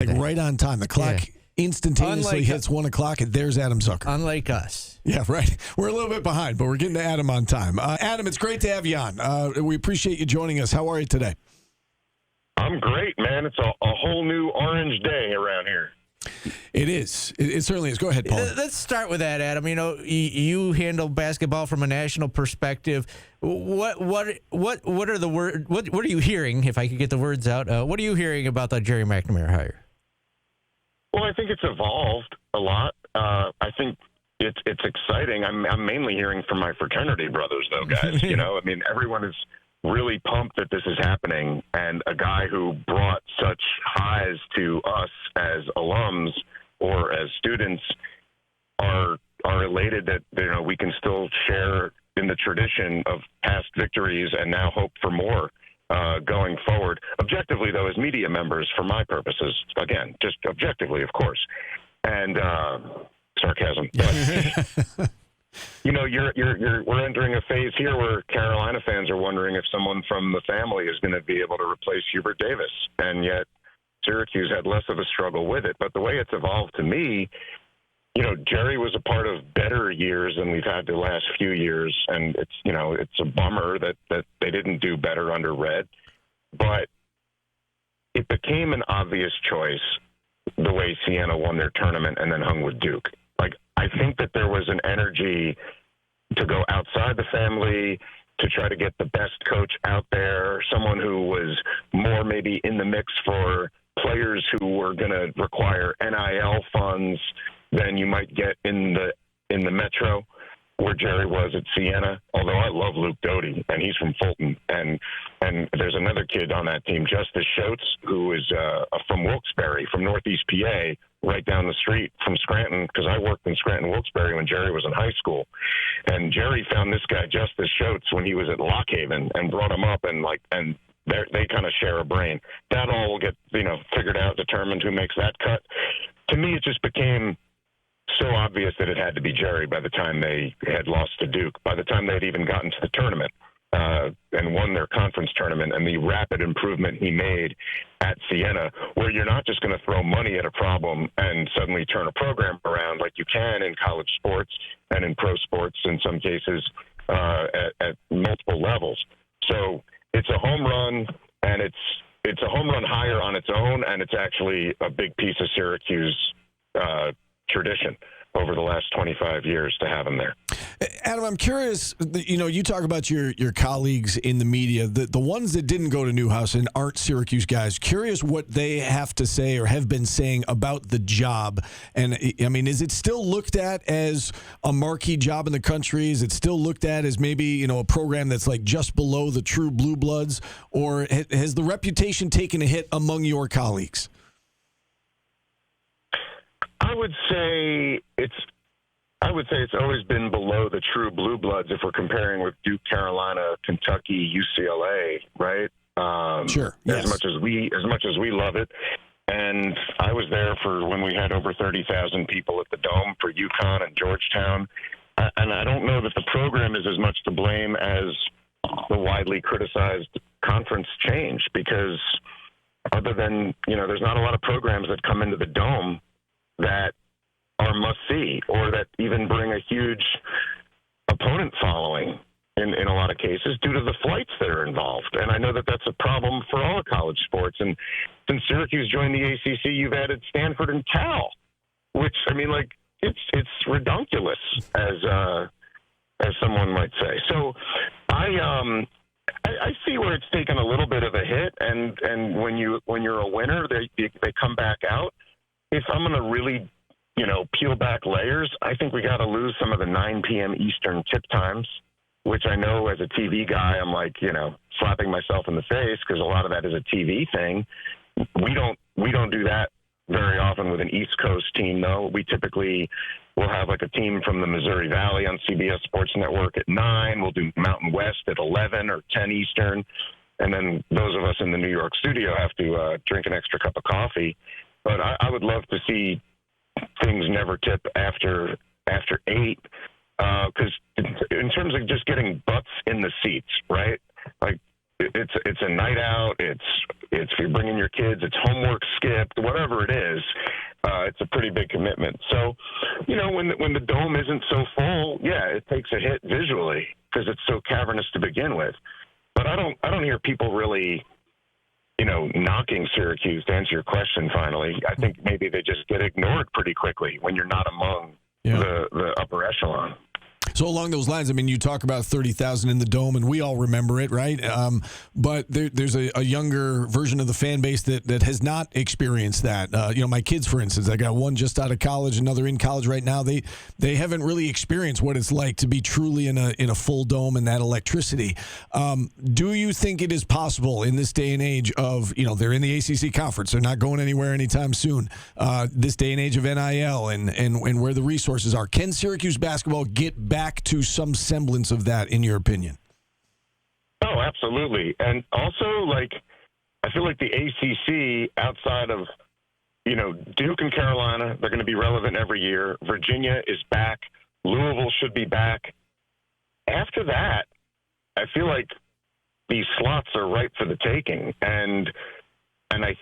Like right on time. The clock instantaneously hits 1 o'clock, and there's Adam Zucker. Unlike us. Yeah, right. We're a little bit behind, but we're getting to Adam on time. Adam, it's great to have you on. We appreciate you joining us. How are you today? I'm great, man. It's a whole new orange day around here. It is. It certainly is. Go ahead, Paul. Let's start with that, Adam. You know, you handle basketball from a national perspective. What are the word? What are you hearing? If I could get the words out, what are you hearing about the Jerry McNamara hire? Well, I think it's evolved a lot. I think it's exciting. I'm mainly hearing from my fraternity brothers, though, guys. You know, I mean, everyone is really pumped that this is happening, and a guy who brought such highs to us as alums or as students are elated that, you know, we can still share in the tradition of past victories and now hope for more going forward. Objectively, though, as media members, for my purposes, again, just objectively, of course, and sarcasm. But, you know, we're entering a phase here where Carolina fans are wondering if someone from the family is going to be able to replace Hubert Davis, and yet Syracuse had less of a struggle with it. But the way it's evolved to me, you know, Jerry was a part of better years than we've had the last few years, and it's a bummer that they didn't do better under Red. But it became an obvious choice the way Siena won their tournament and then hung with Duke. Like, I think that there was an energy to go outside the family, to try to get the best coach out there, someone who was more maybe in the mix for players who were going to require NIL funds than you might get in the Metro, where Jerry was at Siena. Although I love Luke Doty, and he's from Fulton, and there's another kid on that team, Justice Schultz, who is from Wilkes-Barre, from Northeast PA, right down the street from Scranton, because I worked in Scranton, Wilkes-Barre when Jerry was in high school. And Jerry found this guy, Justice Schultz, when he was at Lock Haven, and brought him up, and they kind of share a brain. That all will get, figured out, determined who makes that cut. To me, it just became so obvious that it had to be Jerry by the time they had lost to Duke, by the time they'd even gotten to the tournament and won their conference tournament, and the rapid improvement he made at Siena, where you're not just going to throw money at a problem and suddenly turn a program around like you can in college sports and in pro sports in some cases at multiple levels. So it's a home run, and it's a home run hire on its own, and it's actually a big piece of Syracuse tradition over the last 25 years to have him there. Adam, I'm curious, you talk about your colleagues in the media, the ones that didn't go to Newhouse and aren't Syracuse guys, curious what they have to say or have been saying about the job. And, I mean, is it still looked at as a marquee job in the country? Is it still looked at as maybe, a program that's like just below the true blue bloods? Or has the reputation taken a hit among your colleagues? I would say it's always been below the true blue bloods if we're comparing with Duke, Carolina, Kentucky, UCLA, right? Sure. Yes. As much as we love it, and I was there for when we had over 30,000 people at the Dome for UConn and Georgetown, and I don't know that the program is as much to blame as the widely criticized conference change, because other than there's not a lot of programs that come into the Dome that are must-see or that even bring a huge opponent following in a lot of cases due to the flights that are involved. And I know that that's a problem for all college sports. And since Syracuse joined the ACC, you've added Stanford and Cal, which, it's redonkulous, as someone might say. So I see where it's taken a little bit of a hit, and when you're a winner, they come back out. If I'm going to really, peel back layers, I think we got to lose some of the 9 p.m. Eastern tip times, which I know as a TV guy, I'm like, slapping myself in the face because a lot of that is a TV thing. We don't do that very often with an East Coast team, though. We typically will have like a team from the Missouri Valley on CBS Sports Network at 9. We'll do Mountain West at 11 or 10 Eastern. And then those of us in the New York studio have to drink an extra cup of coffee. But I would love to see things never tip after 8, because in terms of just getting butts in the seats, right? Like it's a night out. It's if you're bringing your kids, it's homework skipped, whatever it is. It's a pretty big commitment. So, when the dome isn't so full, yeah, it takes a hit visually because it's so cavernous to begin with. But I don't hear people really, knocking Syracuse. To answer your question, finally, I think maybe they just get ignored pretty quickly when you're not among the upper echelon. So along those lines, I mean, you talk about 30,000 in the dome, and we all remember it, right? But there's a younger version of the fan base that has not experienced that. My kids, for instance, I got one just out of college, another in college right now. They haven't really experienced what it's like to be truly in a full dome and that electricity. Do you think it is possible in this day and age of, they're in the ACC conference, they're not going anywhere anytime soon, this day and age of NIL and where the resources are, can Syracuse basketball get back to some semblance of that, in your opinion? Oh, absolutely. And also, I feel like the ACC, outside of, Duke and Carolina, they're going to be relevant every year. Virginia is back. Louisville should be back. After that, I feel like these slots are ripe for the taking. And I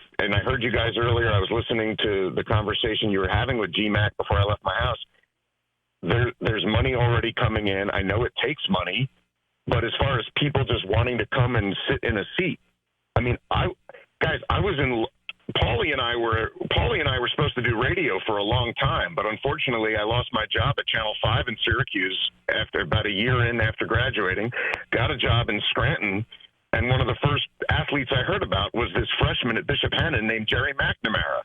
heard you guys earlier. I was listening to the conversation you were having with GMAC before I left my house. There's money already coming in. I know it takes money, but as far as people just wanting to come and sit in a seat, I mean, Paulie and I were supposed to do radio for a long time, but unfortunately I lost my job at Channel 5 in Syracuse after about a year in after graduating, got a job in Scranton, and one of the first athletes I heard about was this freshman at Bishop Hennon named Gerry McNamara.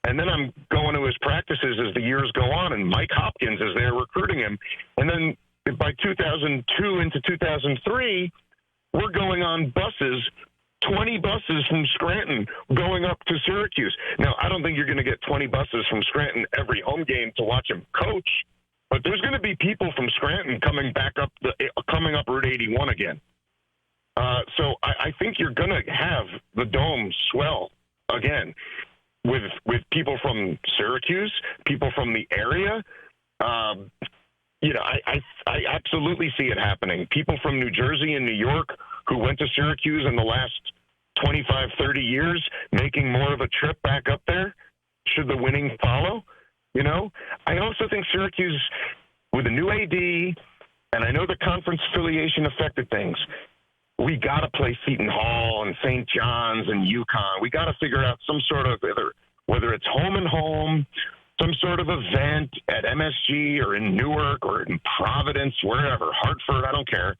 And then I'm going to his practices as the years go on, and Mike Hopkins is there recruiting him. And then by 2002 into 2003, we're going on buses, 20 buses from Scranton going up to Syracuse. Now, I don't think you're going to get 20 buses from Scranton every home game to watch him coach, but there's going to be people from Scranton coming up Route 81 again. So I think you're going to have the dome swell again. With people from Syracuse, people from the area, I absolutely see it happening. People from New Jersey and New York who went to Syracuse in the last 25, 30 years, making more of a trip back up there, should the winning follow. I also think Syracuse, with a new AD, and I know the conference affiliation affected things, we got to play Seton Hall and St. John's and UConn. We got to figure out some sort of, whether it's home and home, some sort of event at MSG or in Newark or in Providence, wherever, Hartford, I don't care.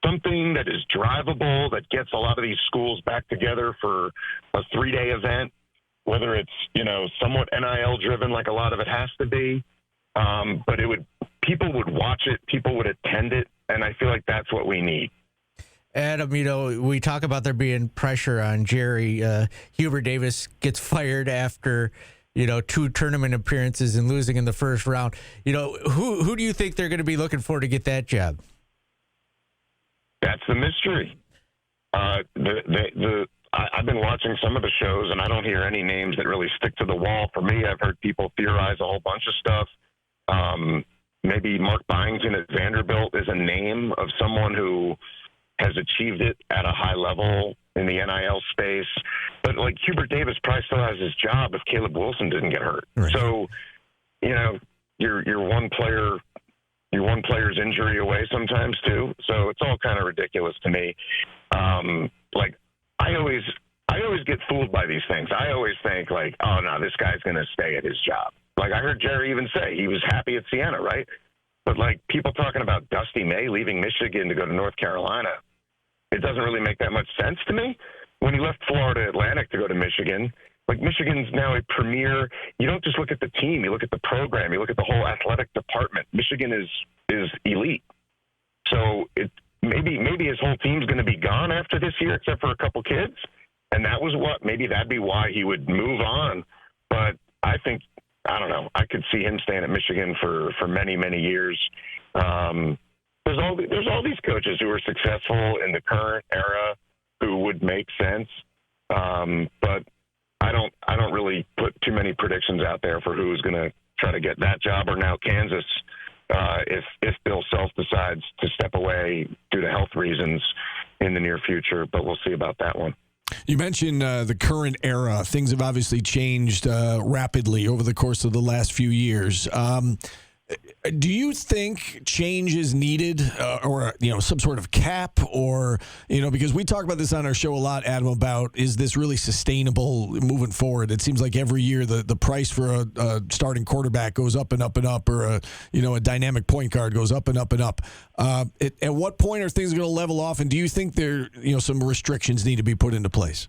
Something that is drivable, that gets a lot of these schools back together for a 3-day event, whether it's, somewhat NIL driven like a lot of it has to be. But people would watch it, people would attend it, and I feel like that's what we need. Adam, we talk about there being pressure on Jerry. Hubert Davis gets fired after, 2 tournament appearances and losing in the first round. Who do you think they're going to be looking for to get that job? That's the mystery. I've been watching some of the shows, and I don't hear any names that really stick to the wall. For me, I've heard people theorize a whole bunch of stuff. Maybe Mark Byington at Vanderbilt is a name of someone who has achieved it at a high level in the NIL space. But Hubert Davis probably still has his job if Caleb Wilson didn't get hurt. Right. So, you're one player's injury away sometimes too. So it's all kind of ridiculous to me. I always get fooled by these things. I always think oh no, this guy's going to stay at his job. I heard Jerry even say he was happy at Siena, right? But people talking about Dusty May leaving Michigan to go to North Carolina, it doesn't really make that much sense to me. When he left Florida Atlantic to go to Michigan, Michigan's now a premier. You don't just look at the team; you look at the program. You look at the whole athletic department. Michigan is elite. So maybe his whole team's going to be gone after this year, except for a couple kids, and maybe that'd be why he would move on. But I think, I don't know, I could see him staying at Michigan for many, many years. There's all these coaches who are successful in the current era who would make sense, but I don't really put too many predictions out there for who's going to try to get that job, or now Kansas, if Bill Self decides to step away due to health reasons. in the near future, but we'll see about that one. You mentioned the current era. Things have obviously changed rapidly over the course of the last few years. Do you think change is needed, or some sort of cap, or because we talk about this on our show a lot, Adam, about is this really sustainable moving forward? It seems like every year the price for a starting quarterback goes up and up and up, or a dynamic point guard goes up and up and up. At what point are things going to level off? And do you think some restrictions need to be put into place?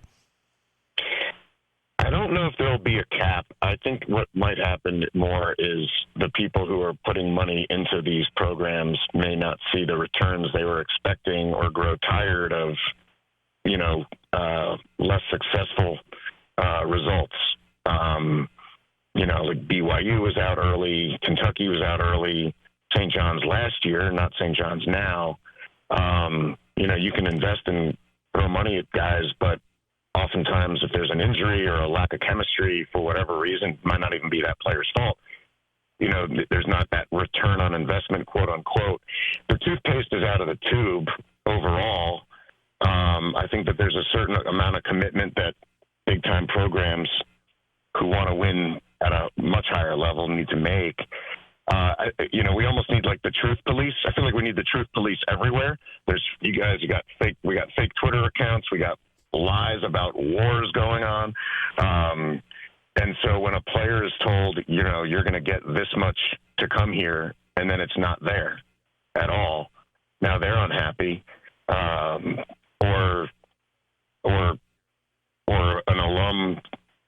I don't know if there'll be a cap. I think what might happen more is the people who are putting money into these programs may not see the returns they were expecting, or grow tired of, less successful results. Like BYU was out early, Kentucky was out early, St. John's last year, not St. John's now. You can invest and throw money at guys, but oftentimes if there's an injury or a lack of chemistry for whatever reason, it might not even be that player's fault. There's not that return on investment, quote unquote. The toothpaste is out of the tube overall. I think that there's a certain amount of commitment that big time programs who want to win at a much higher level need to make. We almost need like the truth police. I feel like we need the truth police everywhere. We got fake Twitter accounts. We got lies about wars going on. And so when a player is told, you're going to get this much to come here, and then it's not there at all, now they're unhappy. Or an alum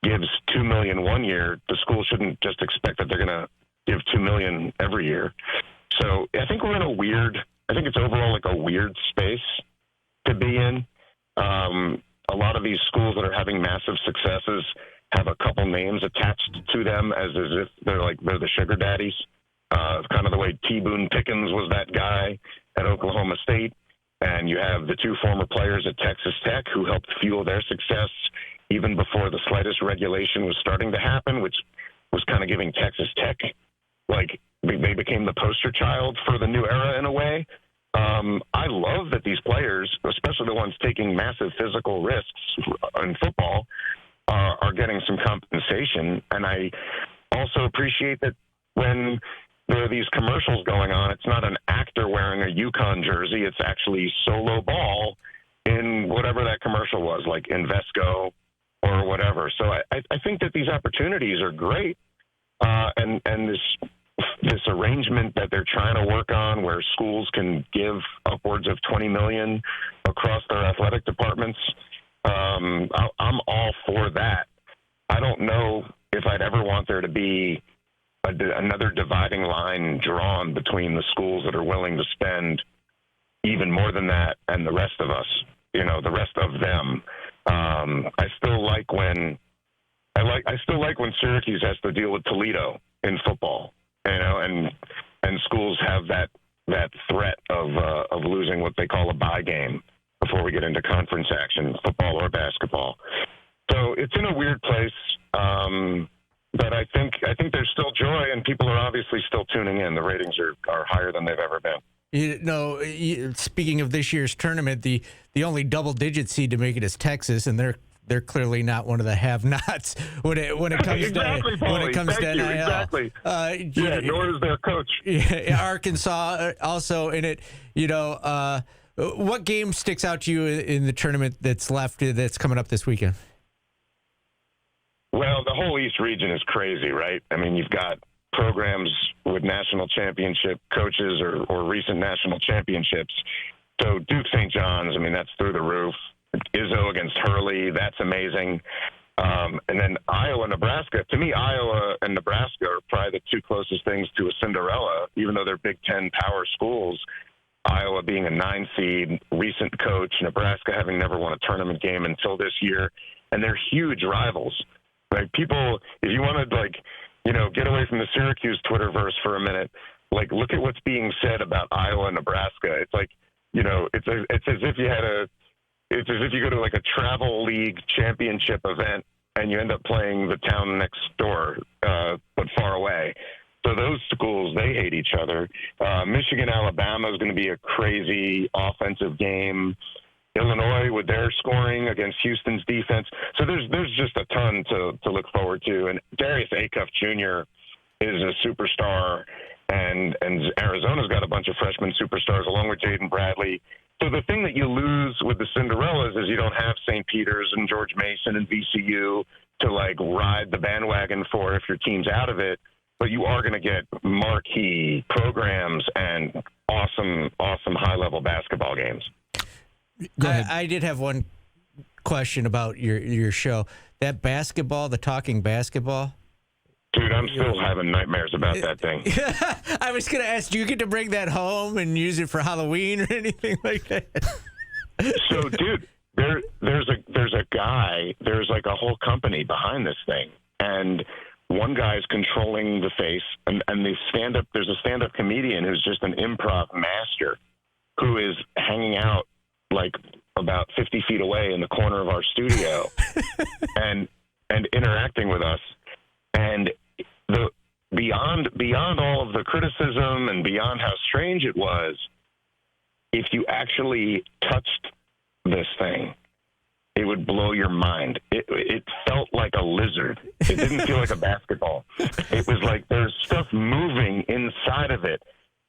gives $2 million one year, the school shouldn't just expect that they're going to give $2 million every year. So I think we're in I think it's overall like a weird space to be in. A lot of these schools that are having massive successes have a couple names attached to them as if they're the sugar daddies. Kind of the way T. Boone Pickens was that guy at Oklahoma State. And you have the two former players at Texas Tech who helped fuel their success even before the slightest regulation was starting to happen, which was kind of giving Texas Tech, they became the poster child for the new era in a way. I love that these players, especially the ones taking massive physical risks in football, are getting some compensation. And I also appreciate that when there are these commercials going on, it's not an actor wearing a UConn jersey. It's actually solo ball in whatever that commercial was, like Invesco or whatever. So I think that these opportunities are great. And this arrangement that they're trying to work on where schools can give upwards of $20 million across their athletic departments, I'm all for that. I don't know if I'd ever want there to be another dividing line drawn between the schools that are willing to spend even more than that and the rest of us, the rest of them. I still like when Syracuse has to deal with Toledo in football, and schools have that threat of losing what they call a bye game before we get into conference action, football or basketball. So it's in a weird place. But I think there's still joy, and people are obviously still tuning in. The ratings are higher than they've ever been. Speaking of this year's tournament, the only double-digit seed to make it is Texas, and they're clearly not one of the have-nots when it comes exactly, to when it comes to NIL. Exactly. Nor is their coach. Arkansas also in it. What game sticks out to you in the tournament that's coming up this weekend? Well, the whole East region is crazy, right? I mean, you've got programs with national championship coaches or recent national championships. So Duke St. John's, that's through the roof. Izzo against Hurley, that's amazing. And then Iowa, Nebraska. To me, Iowa and Nebraska are probably the two closest things to a Cinderella, even though they're Big Ten power schools. Iowa being a 9 seed, recent coach, Nebraska having never won a tournament game until this year. And they're huge rivals. People, if you want to, get away from the Syracuse Twitterverse for a minute, look at what's being said about Iowa and Nebraska. It's it's as if you go to a travel league championship event and you end up playing the town next door, but far away. So those schools, they hate each other. Michigan, Alabama is going to be a crazy offensive game. Illinois with their scoring against Houston's defense. So there's just a ton to look forward to. And Darius Acuff Jr. is a superstar, and Arizona's got a bunch of freshman superstars along with Jaden Bradley. So the thing that you lose with the Cinderellas is you don't have St. Peter's and George Mason and VCU to like ride the bandwagon for if your team's out of it. But you are going to get marquee programs and awesome high-level basketball games. I did have one question about your show. That basketball, the talking basketball. Dude, I'm still having nightmares about that thing. I was going to ask, do you get to bring that home and use it for Halloween or anything like that? So, dude, there's like a whole company behind this thing, and one guy's controlling the face, and there's a stand-up comedian who's just an improv master who is hanging out like about 50 feet away in the corner of our studio and interacting with us. And beyond all of the criticism and beyond how strange it was, if you actually touched this thing, it would blow your mind. It felt like a lizard. It didn't feel like a basketball. It was like there's stuff moving inside of it.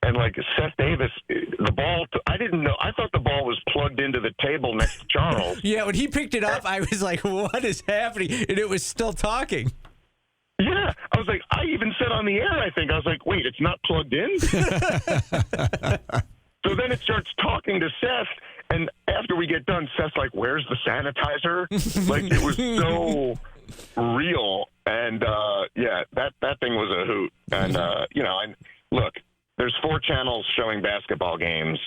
And like Seth Davis, the ball, I didn't know. I thought the ball was plugged into the table next to Charles. Yeah, when he picked it up, I was like, what is happening? And it was still talking. Yeah. I was like, I even said on the air, I think, I was like, wait, it's not plugged in? So then it starts talking to Seth. And after we get done, Seth's like, where's the sanitizer? Like, it was so real. And, yeah, that thing was a hoot. And, look, there's 4 channels showing basketball games.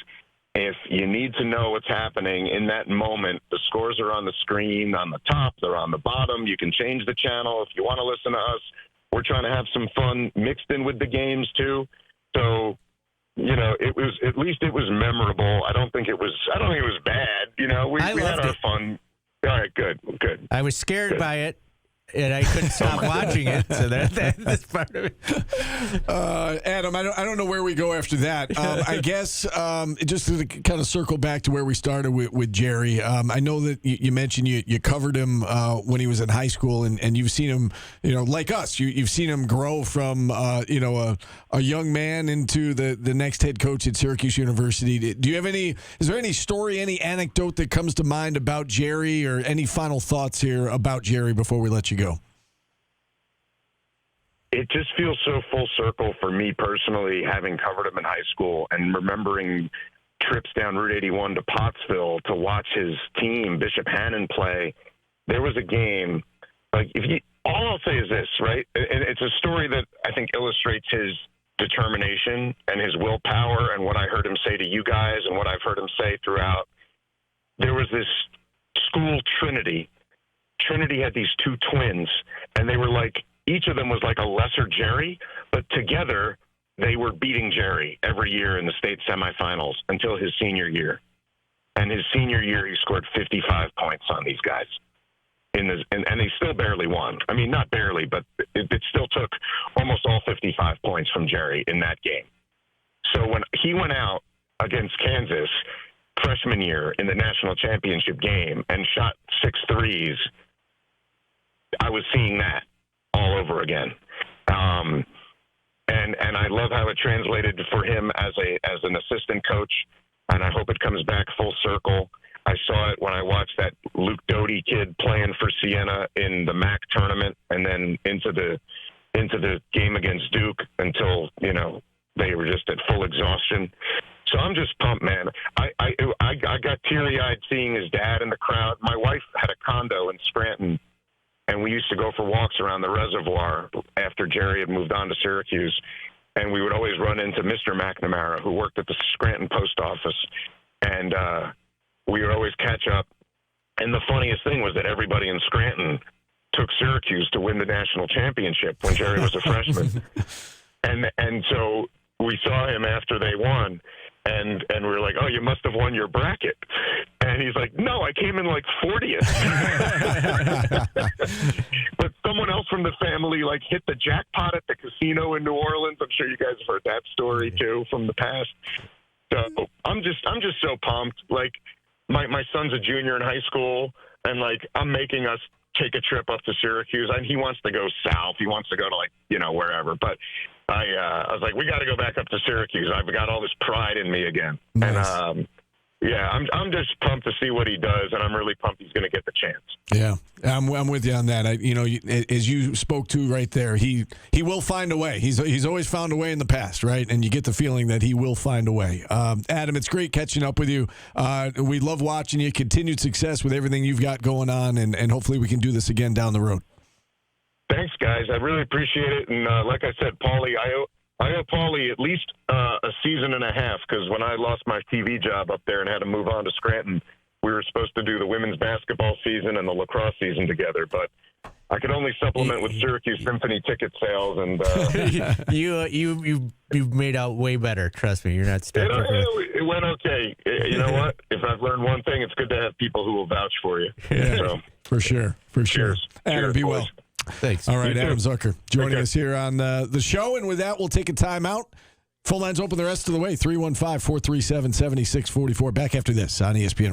If you need to know what's happening in that moment, the scores are on the screen, on the top, they're on the bottom. You can change the channel if you want to listen to us. We're trying to have some fun mixed in with the games, too. So, at least it was memorable. I don't think it was bad. We had our fun. All right, good. I was scared by it, and I couldn't stop watching it. So that's part of it. Adam, I don't know where we go after that. I guess just to kind of circle back to where we started with Jerry. I know that you mentioned you covered him when he was in high school, and you've seen him, like us. You've seen him grow from a young man into the next head coach at Syracuse University. Do you have is there any story, any anecdote that comes to mind about Jerry, or any final thoughts here about Jerry before we let you go? It just feels so full circle for me personally, having covered him in high school and remembering trips down Route 81 to Pottsville to watch his team, Bishop Hannon, play. There was a game, all I'll say is this, right? And it's a story that I think illustrates his determination and his willpower and what I heard him say to you guys and what I've heard him say throughout. There was this school, Trinity. Trinity had these 2 twins, and they were like, each of them was like a lesser Jerry, but together they were beating Jerry every year in the state semifinals until his senior year. And his senior year, he scored 55 points on these guys. And they still barely won. I mean, not barely, but it still took almost all 55 points from Jerry in that game. So when he went out against Kansas freshman year in the national championship game and shot 6 threes, I was seeing that all over again. And I love how it translated for him as an assistant coach, and I hope it comes back full circle. I saw it when I watched that Luke Doty kid playing for Siena in the MAC tournament, and then into the game against Duke until they were just at full exhaustion. So I'm just pumped, man. I got teary-eyed seeing his dad in the crowd. My wife had a condo in Scranton, and we used to go for walks around the reservoir after Jerry had moved on to Syracuse. And we would always run into Mr. McNamara, who worked at the Scranton post office. And we would always catch up. And the funniest thing was that everybody in Scranton took Syracuse to win the national championship when Jerry was a freshman. And so we saw him after they won. And we were like, oh, you must have won your bracket. And he's like, no, I came in like 40th. But someone else from the family hit the jackpot at the casino in New Orleans. I'm sure you guys have heard that story too from the past. So I'm just so pumped. my son's a junior in high school, and like I'm making us take a trip up to Syracuse, and he wants to go south. He wants to go to wherever. But I was like, we got to go back up to Syracuse. I've got all this pride in me again, nice. And I'm just pumped to see what he does, and I'm really pumped he's going to get the chance. Yeah, I'm with you on that. As you spoke to right there, he will find a way. He's always found a way in the past, right? And you get the feeling that he will find a way. Adam, it's great catching up with you. We love watching you. Continued success with everything you've got going on, and hopefully we can do this again down the road. Thanks, guys. I really appreciate it. And like I said, Paulie, I owe Paulie at least a season and a half, because when I lost my TV job up there and had to move on to Scranton, we were supposed to do the women's basketball season and the lacrosse season together, but I could only supplement with Syracuse Infanti ticket sales, and you've made out way better. Trust me, you're not stuck. It went okay. You know what? If I've learned one thing, it's good to have people who will vouch for you. Yeah, so, for sure. Cheers. Adam, Cheers, be boys. well. Thanks. All right, Adam Zucker joining Okay. us here on the show. And with that, we'll take a timeout. Phone lines open the rest of the way, 315-437-7644. Back after this on ESPN Radio.